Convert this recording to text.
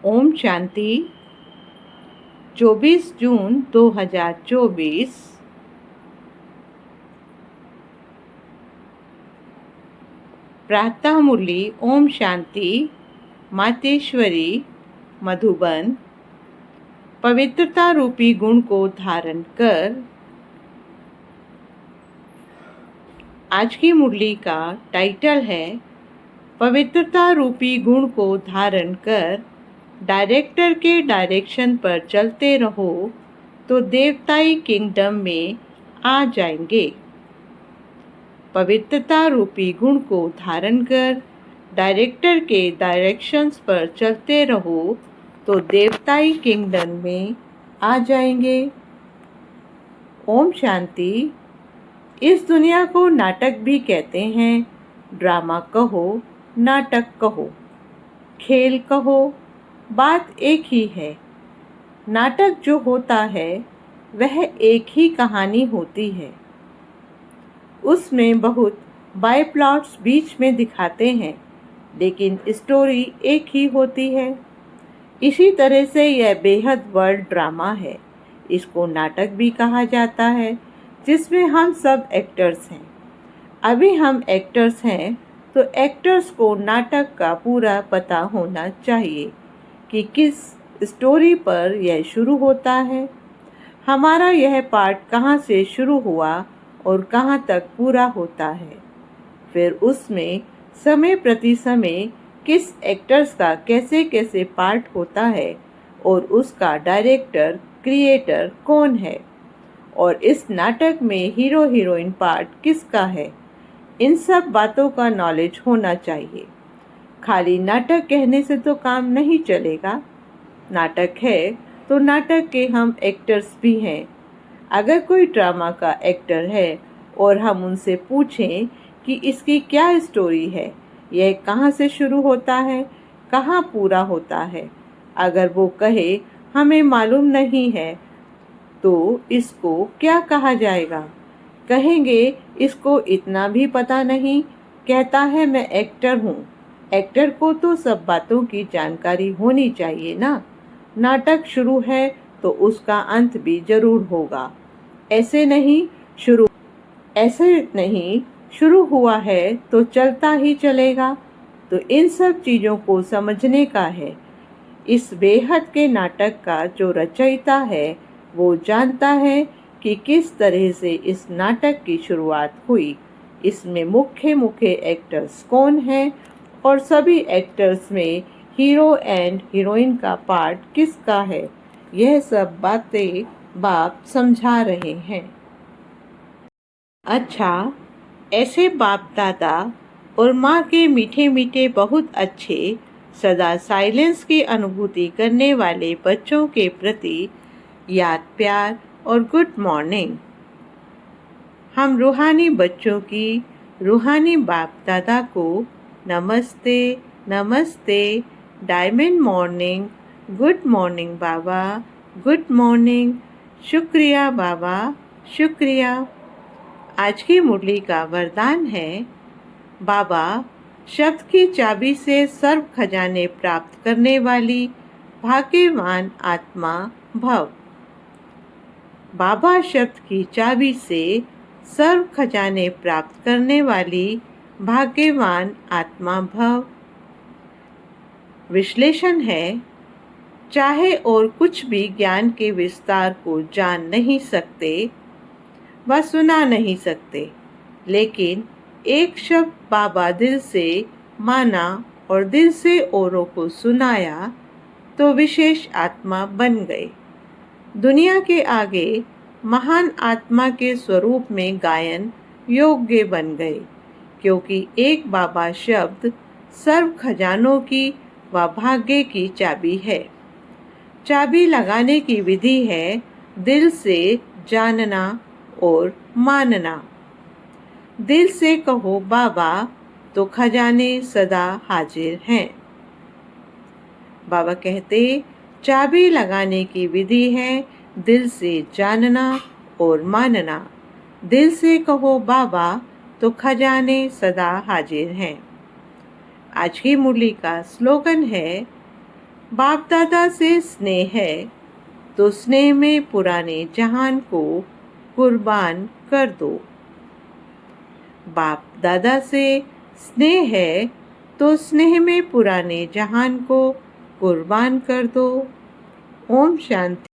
ओम शांति। 24 जून 2024। प्रातः मुरली ओम शांति मातेश्वरी मधुबन। पवित्रता रूपी गुण को धारण कर। आज की मुरली का टाइटल है पवित्रता रूपी गुण को धारण कर डायरेक्टर के डायरेक्शन पर चलते रहो तो देवताई किंगडम में आ जाएंगे। पवित्रता रूपी गुण को धारण कर डायरेक्टर के डायरेक्शंस पर चलते रहो तो देवताई किंगडम में आ जाएंगे। ओम शांति। इस दुनिया को नाटक भी कहते हैं। ड्रामा कहो, नाटक कहो, खेल कहो, बात एक ही है। नाटक जो होता है वह एक ही कहानी होती है। उसमें बहुत बाय प्लॉट्स बीच में दिखाते हैं, लेकिन स्टोरी एक ही होती है। इसी तरह से यह बेहद वर्ल्ड ड्रामा है। इसको नाटक भी कहा जाता है, जिसमें हम सब एक्टर्स हैं। अभी हम एक्टर्स हैं तो एक्टर्स को नाटक का पूरा पता होना चाहिए कि किस स्टोरी पर यह शुरू होता है, हमारा यह पार्ट कहाँ से शुरू हुआ और कहाँ तक पूरा होता है। फिर उसमें समय प्रति समय किस एक्टर्स का कैसे कैसे पार्ट होता है और उसका डायरेक्टर क्रिएटर कौन है और इस नाटक में हीरो हीरोइन पार्ट किसका है, इन सब बातों का नॉलेज होना चाहिए। खाली नाटक कहने से तो काम नहीं चलेगा। नाटक है तो नाटक के हम एक्टर्स भी हैं। अगर कोई ड्रामा का एक्टर है और हम उनसे पूछें कि इसकी क्या स्टोरी है, यह कहाँ से शुरू होता है, कहाँ पूरा होता है, अगर वो कहे हमें मालूम नहीं है, तो इसको क्या कहा जाएगा? कहेंगे इसको इतना भी पता नहीं, कहता है मैं एक्टर हूँ। एक्टर को तो सब बातों की जानकारी होनी चाहिए ना। नाटक शुरू है तो उसका अंत भी जरूर होगा। ऐसे नहीं शुरू हुआ है तो चलता ही चलेगा। तो इन सब चीज़ों को समझने का है। इस बेहद के नाटक का जो रचयिता है वो जानता है कि किस तरह से इस नाटक की शुरुआत हुई, इसमें मुख्य मुख्य एक्टर्स कौन हैं और सभी एक्टर्स में हीरो एंड हीरोइन का पार्ट किसका है, यह सब बातें बाप समझा रहे हैं। अच्छा, ऐसे बाप दादा और माँ के मीठे मीठे बहुत अच्छे सदा साइलेंस की अनुभूति करने वाले बच्चों के प्रति याद प्यार और गुड मॉर्निंग। हम रूहानी बच्चों की रूहानी बाप दादा को नमस्ते नमस्ते, डायमंड मॉर्निंग, गुड मॉर्निंग बाबा, गुड मॉर्निंग, शुक्रिया बाबा, शुक्रिया। आज की मुरली का वरदान है, बाबा शब्द की चाबी से सर्व खजाने प्राप्त करने वाली भाग्यवान आत्मा भव। बाबा शब्द की चाबी से सर्व खजाने प्राप्त करने वाली भाग्यवान आत्मा भव। विश्लेषण है, चाहे और कुछ भी ज्ञान के विस्तार को जान नहीं सकते व सुना नहीं सकते, लेकिन एक शब्द बाबा दिल से माना और दिल से औरों को सुनाया तो विशेष आत्मा बन गए। दुनिया के आगे महान आत्मा के स्वरूप में गायन योग्य बन गए, क्योंकि एक बाबा शब्द सर्व खजानों की व भाग्य की चाबी है। चाबी लगाने की विधि है दिल से जानना और मानना। दिल से कहो बाबा तो खजाने सदा हाजिर हैं। बाबा कहते, चाबी लगाने की विधि है दिल से जानना और मानना। दिल से कहो बाबा तो खजाने सदा हाजिर हैं। आज की मुरली का स्लोगन है, बाप दादा से स्नेह है तो स्नेह में पुराने जहान को कुर्बान कर दो। बाप दादा से स्नेह है तो स्नेह में पुराने जहान को कुर्बान कर दो। ओम शांति।